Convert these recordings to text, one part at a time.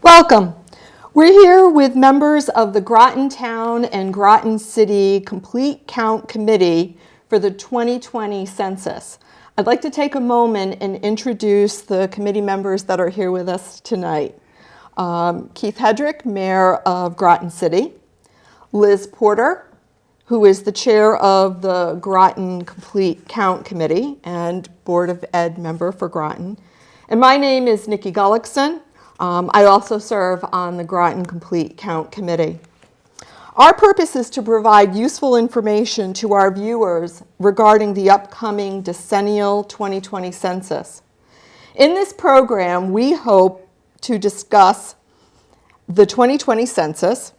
Welcome. We're here with members of the Groton Town and Groton City Complete Count Committee for the 2020 census. I'd like to take a moment and introduce the committee members that are here with us tonight. Keith Hedrick, Mayor of Groton City. Liz Porter, who is the chair of the Groton Complete Count Committee and Board of Ed member for Groton. And my name is Nikki Gullickson. I also serve on the Groton Complete Count Committee. Our purpose is to provide useful information to our viewers regarding the upcoming decennial 2020 census. In this program, we hope to discuss the 2020 census,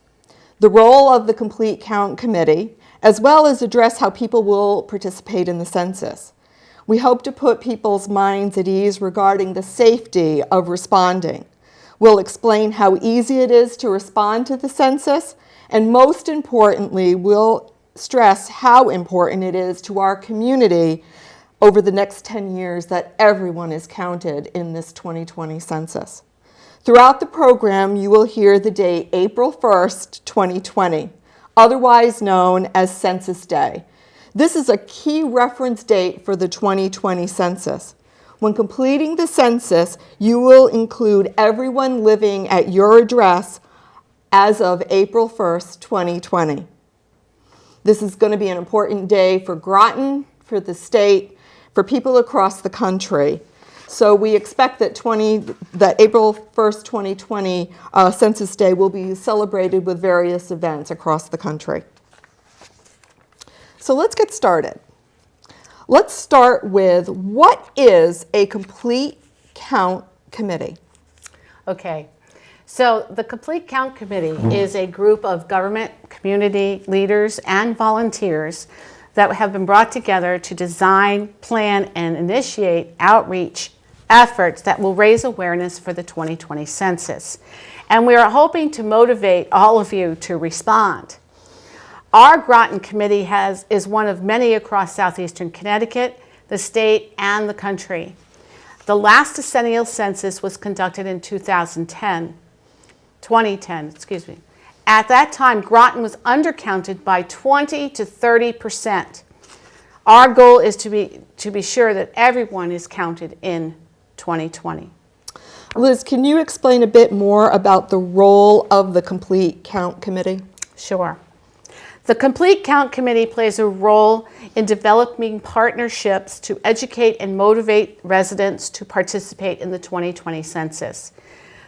the role of the Complete Count Committee, as well as address how people will participate in the census. We hope to put people's minds at ease regarding the safety of responding. We'll explain how easy it is to respond to the census, and most importantly, we'll stress how important it is to our community over the next 10 years that everyone is counted in this 2020 census. Throughout the program, you will hear the date April 1st, 2020, otherwise known as Census Day. This is a key reference date for the 2020 census. When completing the census, you will include everyone living at your address as of April 1st, 2020. This is going to be an important day for Groton, for the state, for people across the country. So we expect that April 1st, 2020 Census Day will be celebrated with various events across the country. So let's get started. Let's start with, what is a Complete Count Committee? Okay, so the Complete Count Committee is a group of government, community leaders, and volunteers that have been brought together to design, plan, and initiate outreach efforts that will raise awareness for the 2020 census. And we are hoping to motivate all of you to respond. Our Groton Committee is one of many across southeastern Connecticut, the state, and the country. The last decennial census was conducted in 2010. At that time, Groton was undercounted by 20 to 30%. Our goal is to be sure that everyone is counted in 2020. Liz, can you explain a bit more about the role of the Complete Count Committee? Sure. The Complete Count Committee plays a role in developing partnerships to educate and motivate residents to participate in the 2020 census.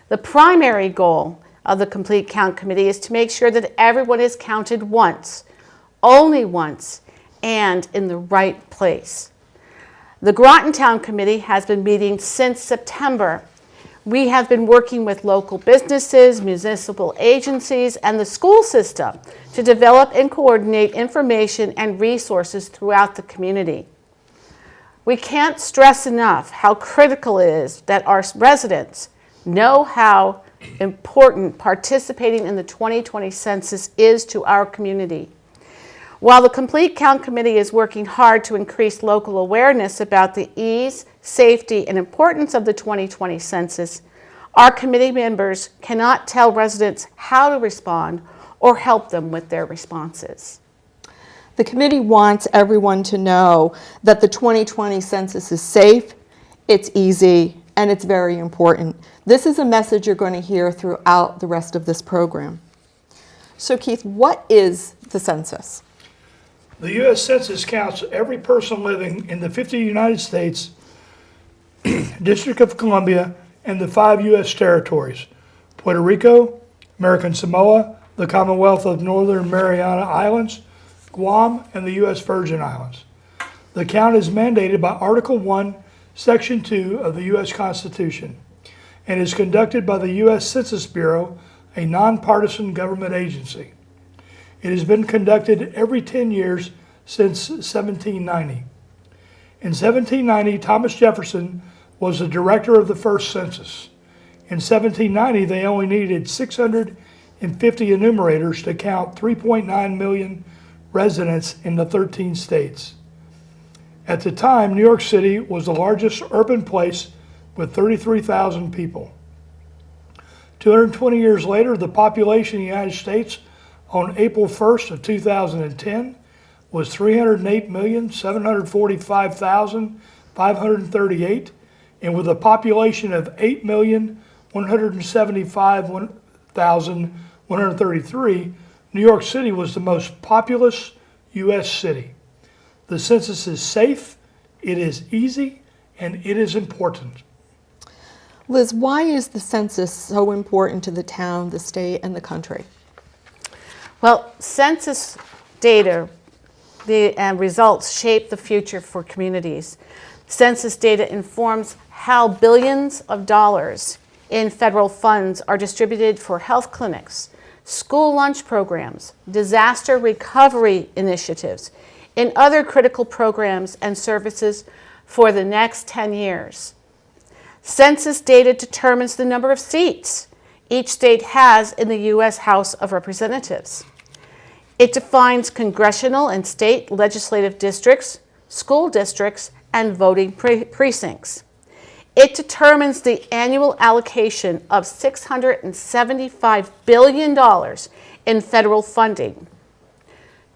The primary goal of the Complete Count Committee is to make sure that everyone is counted once, only once, and in the right place. The Groton Town Committee has been meeting since September. We have been working with local businesses, municipal agencies, and the school system to develop and coordinate information and resources throughout the community. We can't stress enough how critical it is that our residents know how important participating in the 2020 census is to our community. While the Complete Count Committee is working hard to increase local awareness about the ease, safety, and importance of the 2020 census, our committee members cannot tell residents how to respond or help them with their responses. The committee wants everyone to know that the 2020 census is safe, it's easy, and it's very important. This is a message you're going to hear throughout the rest of this program. So Keith, what is the census? The U.S. Census counts every person living in the 50 United States, District of Columbia, and the 5 U.S. territories: Puerto Rico, American Samoa, the Commonwealth of Northern Mariana Islands, Guam, and the U.S. Virgin Islands. The count is mandated by Article 1, Section 2 of the U.S. Constitution, and is conducted by the U.S. Census Bureau, a nonpartisan government agency. It has been conducted every 10 years since 1790. In 1790, Thomas Jefferson was the director of the first census. In 1790, they only needed 650 enumerators to count 3.9 million residents in the 13 states. At the time, New York City was the largest urban place with 33,000 people. 220 years later, the population of the United States on April 1st of 2010 was 308,745,538, and with a population of 8,175,133, New York City was the most populous U.S. city. The census is safe, it is easy, and it is important. Liz, why is the census so important to the town, the state, and the country? Well, census data and results shape the future for communities. Census data informs how billions of dollars in federal funds are distributed for health clinics, school lunch programs, disaster recovery initiatives, and other critical programs and services for the next 10 years. Census data determines the number of seats each state has in the U.S. House of Representatives. It defines congressional and state legislative districts, school districts, and voting precincts. It determines the annual allocation of $675 billion in federal funding.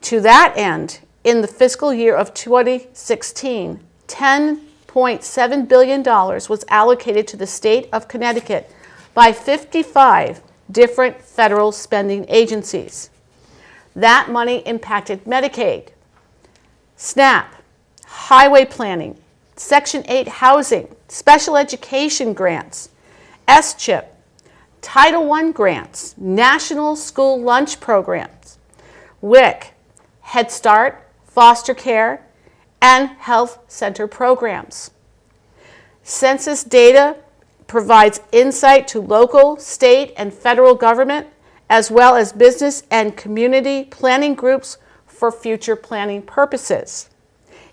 To that end, in the fiscal year of 2016, $10.7 billion was allocated to the state of Connecticut by 55 different federal spending agencies. That money impacted Medicaid, SNAP, highway planning, Section 8 housing, special education grants, SCHIP, Title I grants, national school lunch programs, WIC, Head Start, foster care, and health center programs. Census data provides insight to local, state, and federal government, as well as business and community planning groups for future planning purposes.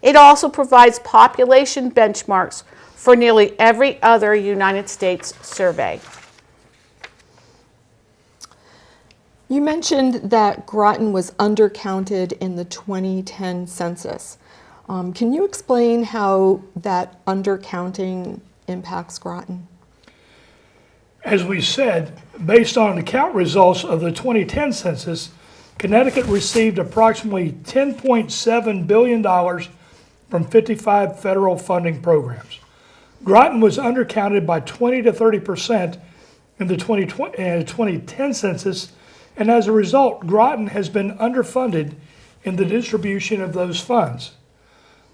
It also provides population benchmarks for nearly every other United States survey. You mentioned that Groton was undercounted in the 2010 census. Can you explain how that undercounting impacts Groton? As we said, based on the count results of the 2010 census, Connecticut received approximately $10.7 billion from 55 federal funding programs. Groton was undercounted by 20 to 30% in the 2010 census, and as a result, Groton has been underfunded in the distribution of those funds.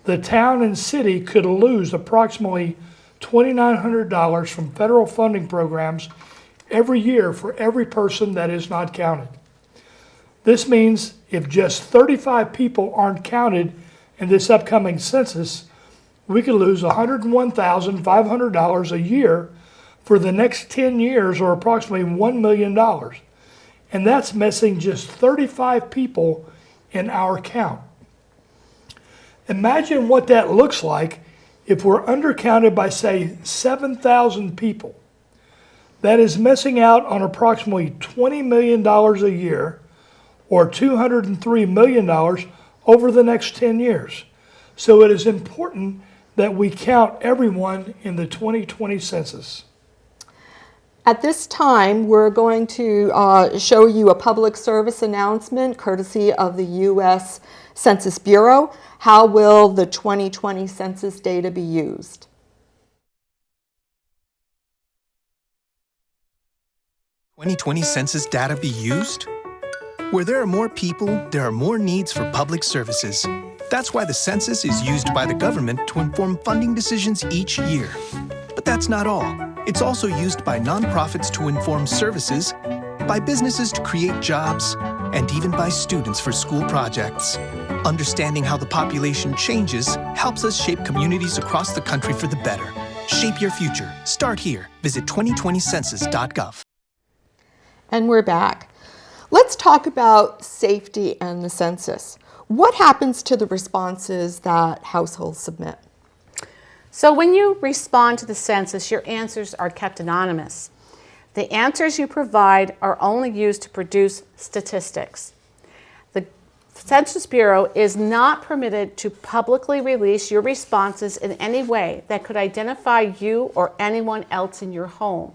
The town and city could lose approximately $2,900 from federal funding programs every year for every person that is not counted. This means if just 35 people aren't counted in this upcoming census, we could lose $101,500 a year for the next 10 years, or approximately $1 million. And that's missing just 35 people in our count. Imagine what that looks like if we're undercounted by, say, 7,000 people. That is missing out on approximately $20 million a year, or $203 million over the next 10 years. So it is important that we count everyone in the 2020 census. At this time, we're going to show you a public service announcement courtesy of the U.S. Census Bureau. How will the 2020 census data be used? "2020 census data be used? Where there are more people, there are more needs for public services. That's why the census is used by the government to inform funding decisions each year. But that's not all. It's also used by nonprofits to inform services, by businesses to create jobs, and even by students for school projects. Understanding how the population changes helps us shape communities across the country for the better. Shape your future. Start here. Visit 2020census.gov. And we're back. Let's talk about safety and the census. What happens to the responses that households submit? So when you respond to the census, your answers are kept anonymous. The answers you provide are only used to produce statistics. The Census Bureau is not permitted to publicly release your responses in any way that could identify you or anyone else in your home.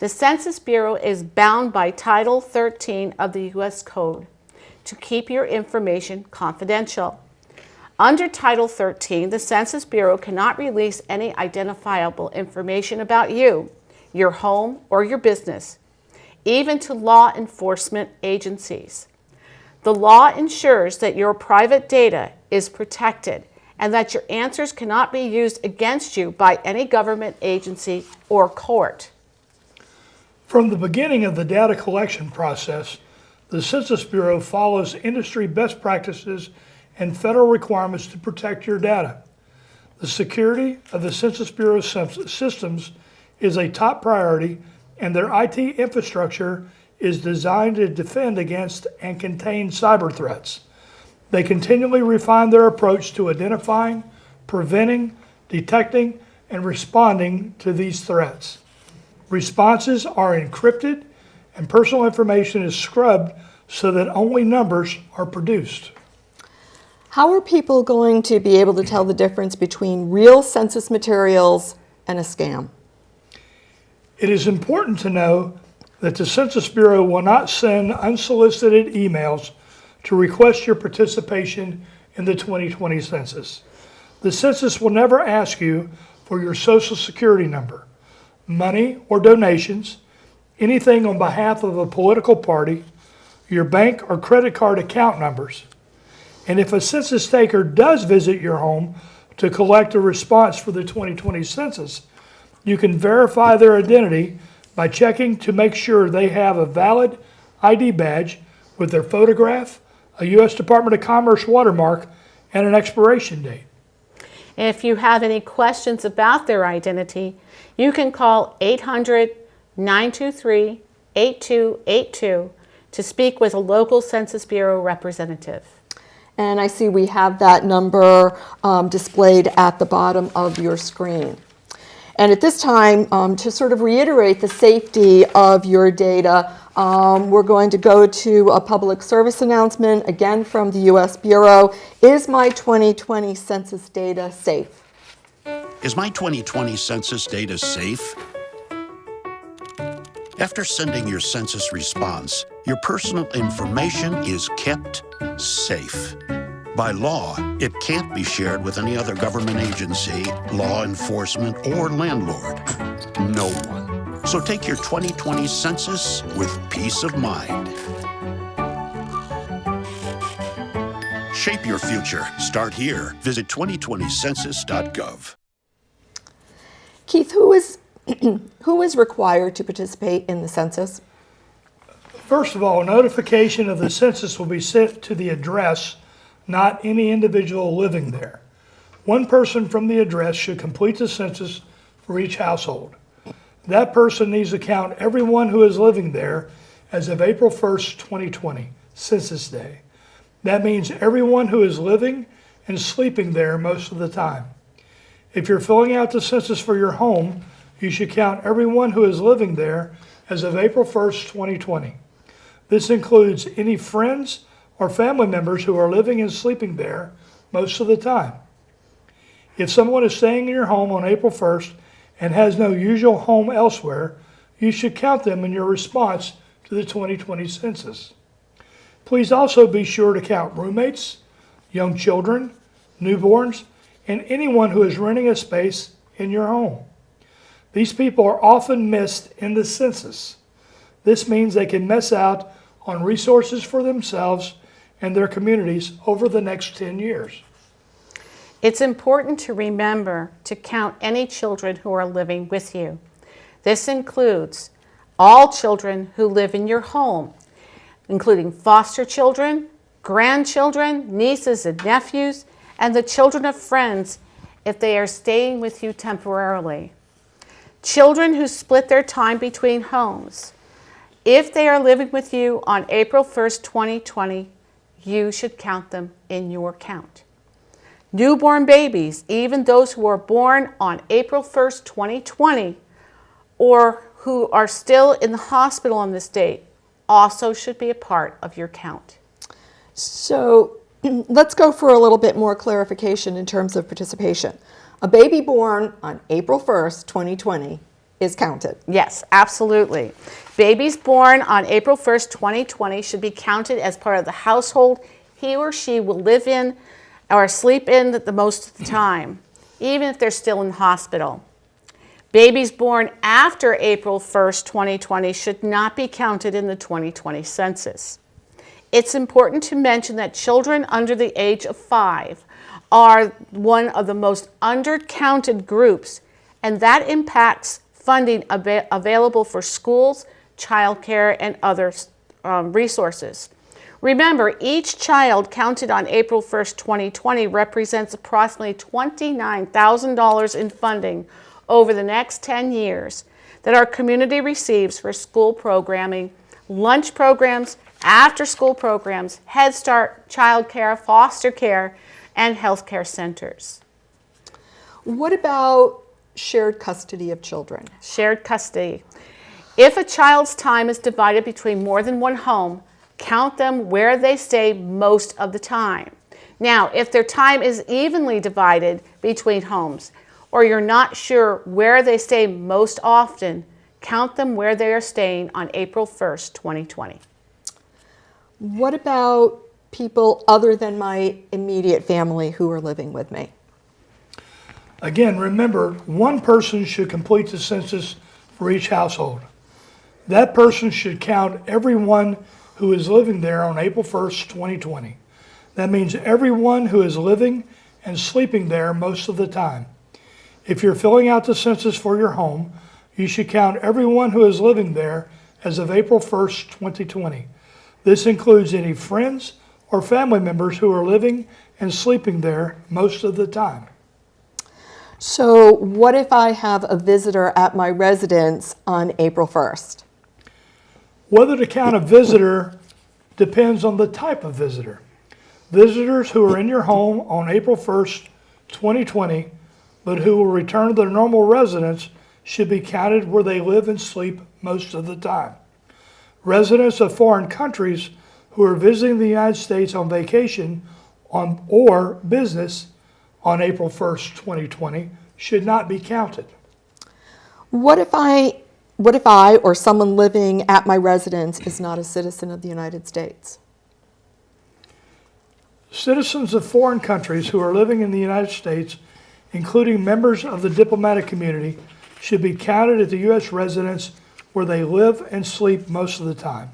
The Census Bureau is bound by Title 13 of the U.S. Code to keep your information confidential. Under Title 13, the Census Bureau cannot release any identifiable information about you, your home, or your business, even to law enforcement agencies. The law ensures that your private data is protected and that your answers cannot be used against you by any government agency or court. From the beginning of the data collection process, the Census Bureau follows industry best practices and federal requirements to protect your data. The security of the Census Bureau systems is a top priority, and their IT infrastructure is designed to defend against and contain cyber threats. They continually refine their approach to identifying, preventing, detecting, and responding to these threats. Responses are encrypted, and personal information is scrubbed so that only numbers are produced. How are people going to be able to tell the difference between real census materials and a scam? It is important to know that the Census Bureau will not send unsolicited emails to request your participation in the 2020 census. The census will never ask you for your Social Security number, money or donations, anything on behalf of a political party, your bank or credit card account numbers. And if a census taker does visit your home to collect a response for the 2020 census, you can verify their identity by checking to make sure they have a valid ID badge with their photograph, a U.S. Department of Commerce watermark, and an expiration date. If you have any questions about their identity, you can call 800-923-8282 to speak with a local Census Bureau representative. And I see we have that number displayed at the bottom of your screen. And at this time, to sort of reiterate the safety of your data, we're going to go to a public service announcement, again from the U.S. Bureau. Is my 2020 census data safe? Is my 2020 census data safe? After sending your census response, your personal information is kept safe. By law, it can't be shared with any other government agency, law enforcement, or landlord. No one. So take your 2020 census with peace of mind. Shape your future. Start here. Visit 2020census.gov. Keith, who is required to participate in the census? First of all, notification of the census will be sent to the address, not any individual living there. One person from the address should complete the census for each household. That person needs to count everyone who is living there as of April 1st, 2020, Census Day. That means everyone who is living and sleeping there most of the time. If you're filling out the census for your home, you should count everyone who is living there as of April 1st, 2020. This includes any friends or family members who are living and sleeping there most of the time. If someone is staying in your home on April 1st and has no usual home elsewhere, you should count them in your response to the 2020 census. Please also be sure to count roommates, young children, newborns, and anyone who is renting a space in your home. These people are often missed in the census. This means they can miss out on resources for themselves and their communities over the next 10 years. It's important to remember to count any children who are living with you. This includes all children who live in your home, including foster children, grandchildren, nieces and nephews, and the children of friends if they are staying with you temporarily. Children who split their time between homes. If they are living with you on April 1st, 2020, you should count them in your count. Newborn babies, even those who are born on April 1st, 2020, or who are still in the hospital on this date, also should be a part of your count. So let's go for a little bit more clarification in terms of participation. A baby born on April 1st, 2020 is counted. Yes, absolutely. Babies born on April 1st, 2020 should be counted as part of the household he or she will live in or sleep in the most of the time, even if they're still in the hospital. Babies born after April 1st, 2020 should not be counted in the 2020 census. It's important to mention that children under the age of 5 are one of the most undercounted groups, and that impacts funding available for schools, childcare, and other resources. Remember, each child counted on April 1st, 2020 represents approximately $29,000 in funding over the next 10 years that our community receives for school programming, lunch programs, after-school programs, Head Start, childcare, foster care, and healthcare centers. What about shared custody of children? Shared custody. If a child's time is divided between more than one home, count them where they stay most of the time. Now, if their time is evenly divided between homes, or you're not sure where they stay most often, count them where they are staying on April 1st, 2020. What about people other than my immediate family who are living with me? Again, remember, one person should complete the census for each household. That person should count everyone who is living there on April 1st, 2020. That means everyone who is living and sleeping there most of the time. If you're filling out the census for your home, you should count everyone who is living there as of April 1st, 2020. This includes any friends or family members who are living and sleeping there most of the time. So what if I have a visitor at my residence on April 1st? Whether to count a visitor depends on the type of visitor. Visitors who are in your home on April 1st, 2020, but who will return to their normal residence should be counted where they live and sleep most of the time. Residents of foreign countries who are visiting the United States on vacation or business on April 1st, 2020 should not be counted. What if I or someone living at my residence is not a citizen of the United States? Citizens of foreign countries who are living in the United States, including members of the diplomatic community, should be counted at the U.S. residence where they live and sleep most of the time.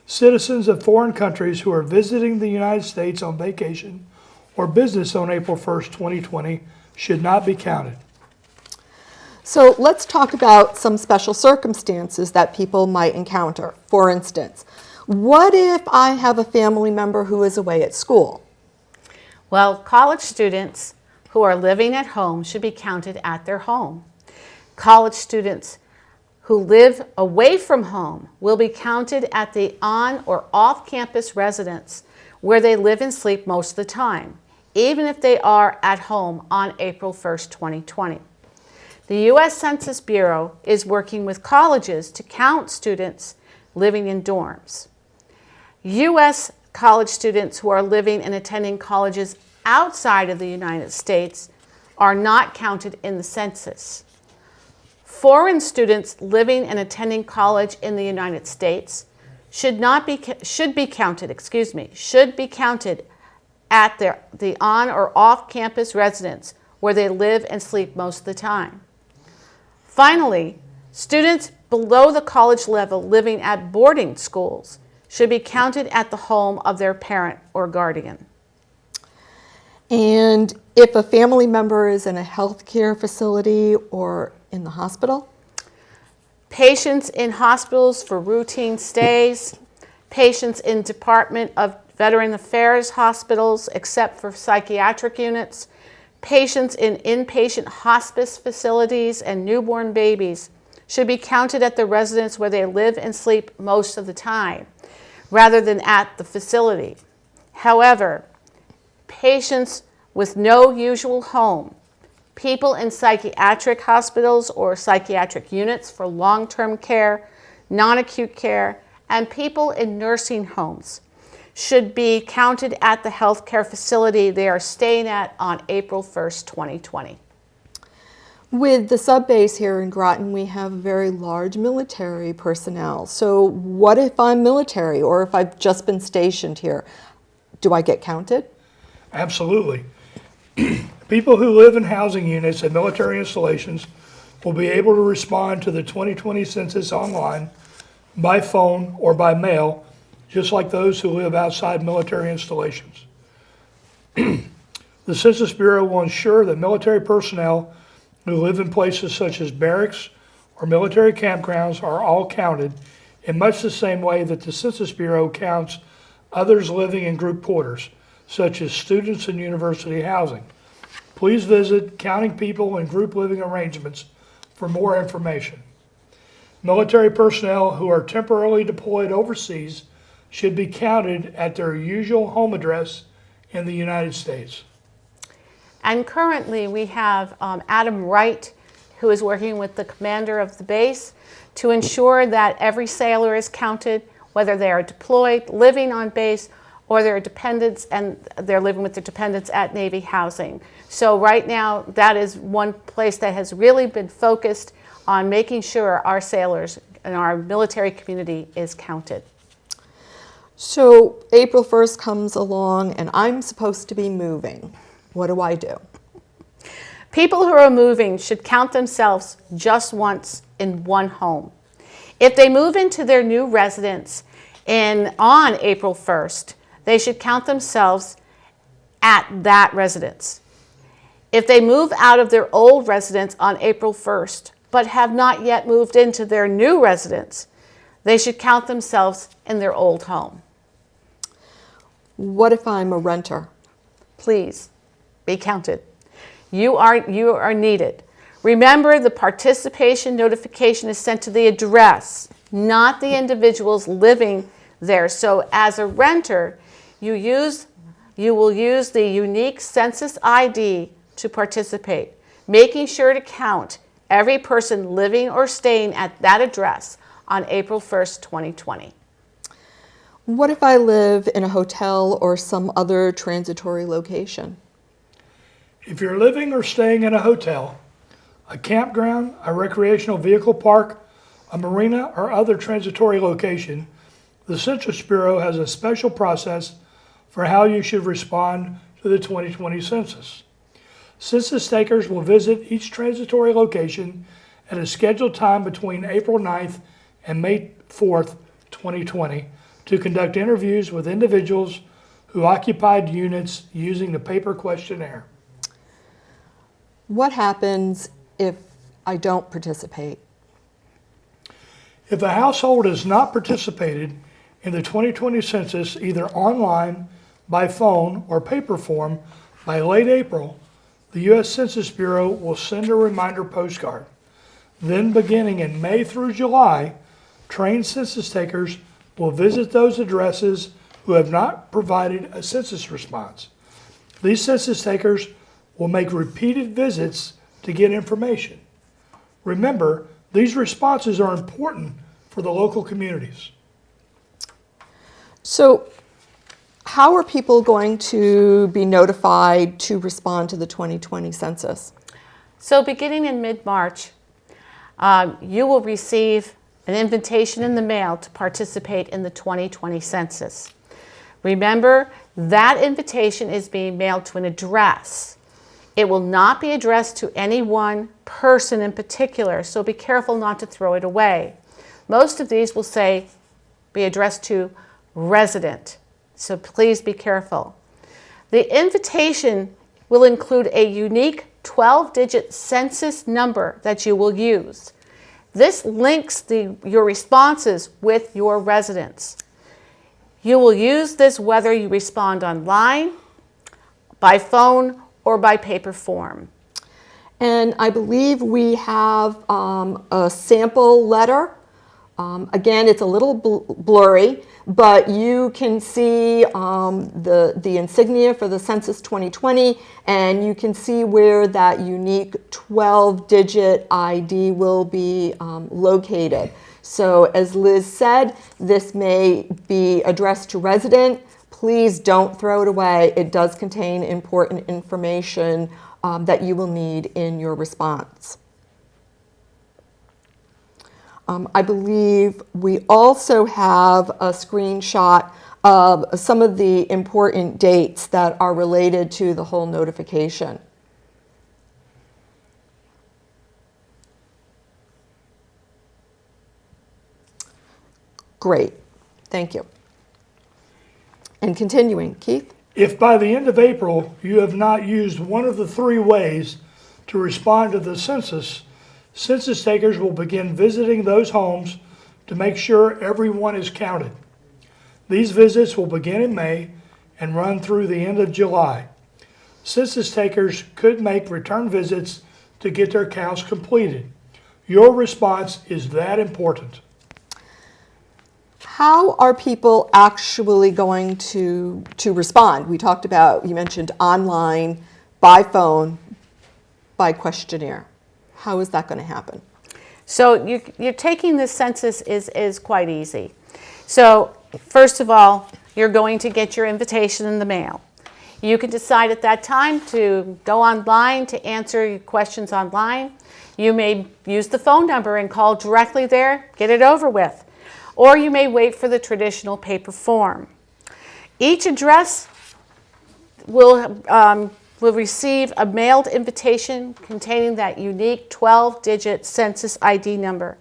Citizens of foreign countries who are visiting the United States on vacation or business on April 1st, 2020 should not be counted. So let's talk about some special circumstances that people might encounter. For instance, what if I have a family member who is away at school? Well, college students who are living at home should be counted at their home. College students who live away from home will be counted at the on or off-campus residence where they live and sleep most of the time, even if they are at home on April 1st, 2020. The U.S. Census Bureau is working with colleges to count students living in dorms. U.S. college students who are living and attending colleges outside of the United States are not counted in the census. Foreign students living and attending college in the United States should be counted at the on or off-campus residence where they live and sleep most of the time. Finally, students below the college level living at boarding schools should be counted at the home of their parent or guardian. And if a family member is in a healthcare facility or in the hospital? Patients in hospitals for routine stays, patients in Department of Veteran Affairs hospitals except for psychiatric units, patients in inpatient hospice facilities and newborn babies should be counted at the residence where they live and sleep most of the time, rather than at the facility. However, patients with no usual home, people in psychiatric hospitals or psychiatric units for long-term care, non-acute care, and people in nursing homes should be counted at the healthcare facility they are staying at on April 1st, 2020. With the sub-base here in Groton, we have very large military personnel. So what if I'm military or if I've just been stationed here? Do I get counted? Absolutely. People who live in housing units at military installations will be able to respond to the 2020 census online, by phone, or by mail, just like those who live outside military installations. The Census Bureau will ensure that military personnel who live in places such as barracks or military campgrounds are all counted in much the same way that the Census Bureau counts others living in group quarters, such as students in university housing. Please visit Counting People in Group Living Arrangements for more information. Military personnel who are temporarily deployed overseas should be counted at their usual home address in the United States. And currently we have Adam Wright, who is working with the commander of the base to ensure that every sailor is counted, whether they are deployed, living on base, or their dependents, and they're living with their dependents at Navy housing. So right now, that is one place that has really been focused on making sure our sailors and our military community is counted. So April 1st comes along and I'm supposed to be moving. What do I do? People who are moving should count themselves just once in one home. If they move into their new residence on April 1st, they should count themselves at that residence. If they move out of their old residence on April 1st, but have not yet moved into their new residence, they should count themselves in their old home. What if I'm a renter? Please be counted. You are needed. Remember, the participation notification is sent to the address, not the individuals living there. So as a renter, you will use the unique Census ID to participate, making sure to count every person living or staying at that address on April 1st, 2020. What if I live in a hotel or some other transitory location? If you're living or staying in a hotel, a campground, a recreational vehicle park, a marina, or other transitory location, the Census Bureau has a special process for how you should respond to the 2020 census. Census takers will visit each transitory location at a scheduled time between April 9th and May 4th, 2020, to conduct interviews with individuals who occupied units using the paper questionnaire. What happens if I don't participate? If a household has not participated in the 2020 census either online, by phone, or paper form by late April, the U.S. Census Bureau will send a reminder postcard. Then, beginning in May through July, trained census takers will visit those addresses who have not provided a census response. These census takers will make repeated visits to get information. Remember, these responses are important for the local communities. So how are people going to be notified to respond to the 2020 census? So beginning in mid-March, you will receive an invitation in the mail to participate in the 2020 census. Remember, that invitation is being mailed to an address. It will not be addressed to any one person in particular, so be careful not to throw it away. Most of these will say, be addressed to resident, so please be careful. The invitation will include a unique 12-digit census number that you will use. This links your responses with your residents. You will use this whether you respond online, by phone, or by paper form. And I believe we have a sample letter. Again, it's a little blurry, but you can see the insignia for the Census 2020, and you can see where that unique 12-digit ID will be located. So as Liz said, this may be addressed to resident. Please don't throw it away. It does contain important information that you will need in your response. I believe we also have a screenshot of some of the important dates that are related to the whole notification. Great, thank you. And continuing, Keith? If by the end of April you have not used one of the 3 ways to respond to the census, census takers will begin visiting those homes to make sure everyone is counted. These visits will begin in May and run through the end of July. Census takers could make return visits to get their counts completed. Your response is that important. How are people actually going to respond? We talked about, you mentioned online, by phone, by questionnaire. How is that going to happen? So you're taking the census is quite easy. So first of all, you're going to get your invitation in the mail. You can decide at that time to go online to answer your questions online. You may use the phone number and call directly there, get it over with. Or you may wait for the traditional paper form. Each address will receive a mailed invitation containing that unique 12-digit Census ID number.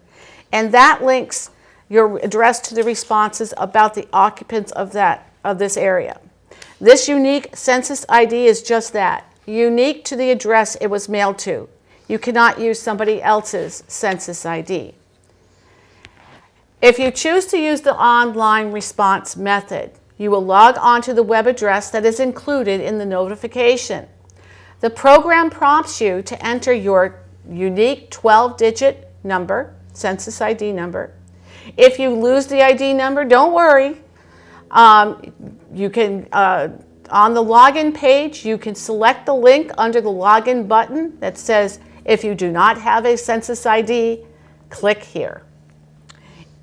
And that links your address to the responses about the occupants of this area. This unique Census ID is just that, unique to the address it was mailed to. You cannot use somebody else's Census ID. If you choose to use the online response method, you will log on to the web address that is included in the notification. The program prompts you to enter your unique 12-digit number, Census ID number. If you lose the ID number, don't worry. You can, on the login page, you can select the link under the login button that says, if you do not have a Census ID, click here.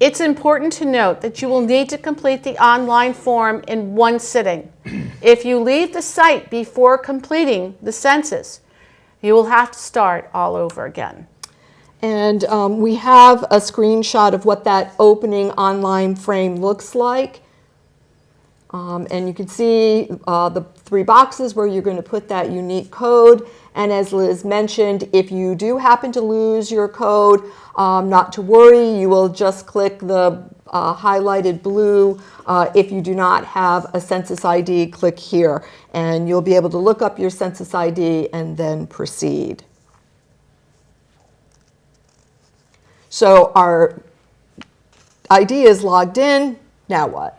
It's important to note that you will need to complete the online form in one sitting. If you leave the site before completing the census, you will have to start all over again. And we have a screenshot of what that opening online frame looks like. And you can see the 3 boxes where you're going to put that unique code. And as Liz mentioned, if you do happen to lose your code, not to worry, you will just click the highlighted blue. If you do not have a Census ID, click here. And you'll be able to look up your Census ID and then proceed. So our ID is logged in. Now what?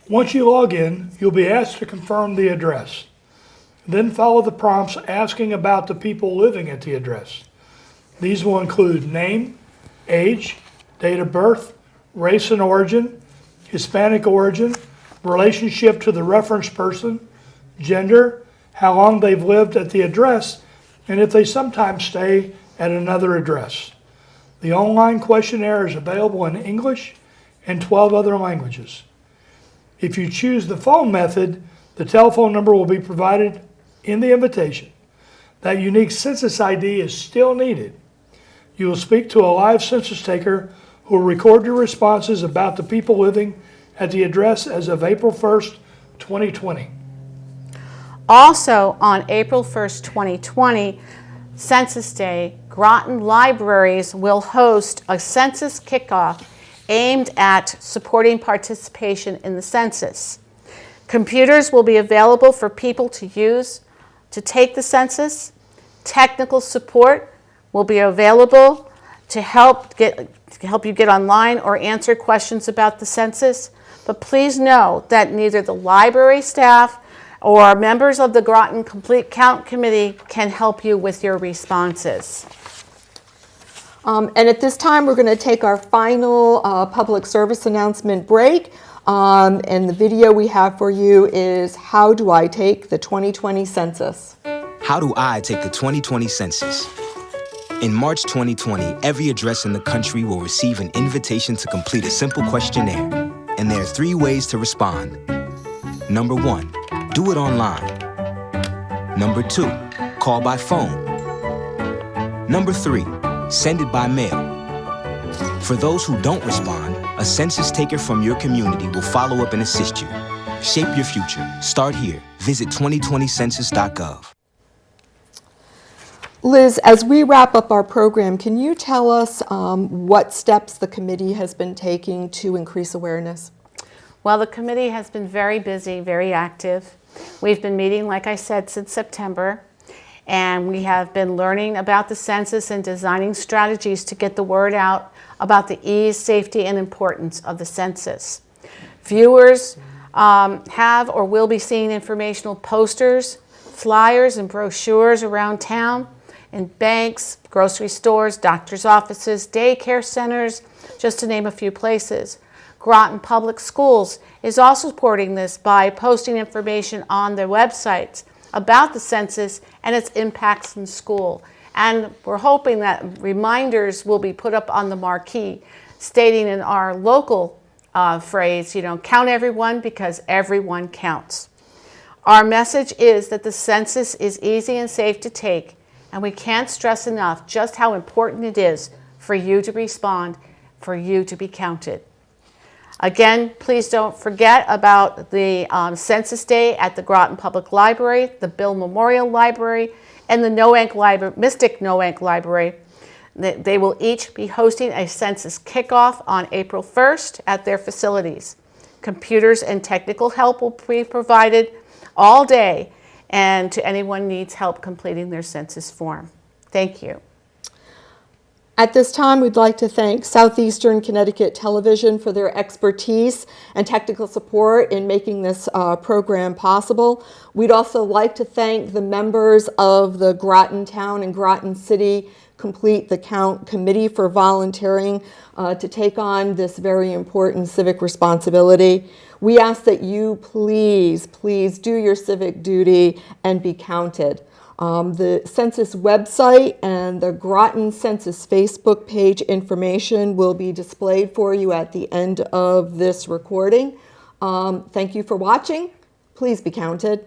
Once you log in, you'll be asked to confirm the address. Then follow the prompts asking about the people living at the address. These will include name, age, date of birth, race and origin, Hispanic origin, relationship to the reference person, gender, how long they've lived at the address, and if they sometimes stay at another address. The online questionnaire is available in English and 12 other languages. If you choose the phone method, the telephone number will be provided in the invitation. That unique census ID is still needed. You will speak to a live census taker who will record your responses about the people living at the address as of April 1st, 2020. Also, on April 1st, 2020, Census Day, Groton Libraries will host a census kickoff aimed at supporting participation in the census. Computers will be available for people to use to take the census. Technical support will be available to help you get online or answer questions about the census. But please know that neither the library staff or members of the Groton Complete Count Committee can help you with your responses. And at this time, we're going to take our final public service announcement break. And the video we have for you is How Do I Take the 2020 Census? How do I take the 2020 census? In March 2020, every address in the country will receive an invitation to complete a simple questionnaire. And there are 3 ways to respond. Number 1, do it online. Number 2, call by phone. Number 3, send it by mail. For those who don't respond, a census taker from your community will follow up and assist you. Shape your future. Start here. Visit 2020census.gov. Liz, as we wrap up our program, can you tell us what steps the committee has been taking to increase awareness? Well, the committee has been very busy, very active. We've been meeting, like I said, since September, and we have been learning about the census and designing strategies to get the word out about the ease, safety, and importance of the census. Viewers have or will be seeing informational posters, flyers, and brochures around town in banks, grocery stores, doctor's offices, daycare centers, just to name a few places. Groton Public Schools is also supporting this by posting information on their websites about the census and its impacts in school. And we're hoping that reminders will be put up on the marquee stating in our local phrase, count everyone because everyone counts. Our message is that the census is easy and safe to take, and we can't stress enough just how important it is for you to respond, for you to be counted. Again, please don't forget about the Census Day at the Groton Public Library, the Bill Memorial Library, and the Mystic Noank Library. They will each be hosting a census kickoff on April 1st at their facilities. Computers and technical help will be provided all day, and to anyone who needs help completing their census form. Thank you. At this time, we'd like to thank Southeastern Connecticut Television for their expertise and technical support in making this program possible. We'd also like to thank the members of the Groton Town and Groton City Complete the Count Committee for volunteering to take on this very important civic responsibility. We ask that you please do your civic duty and be counted. The census website and the Groton Census Facebook page information will be displayed for you at the end of this recording. Thank you for watching. Please be counted.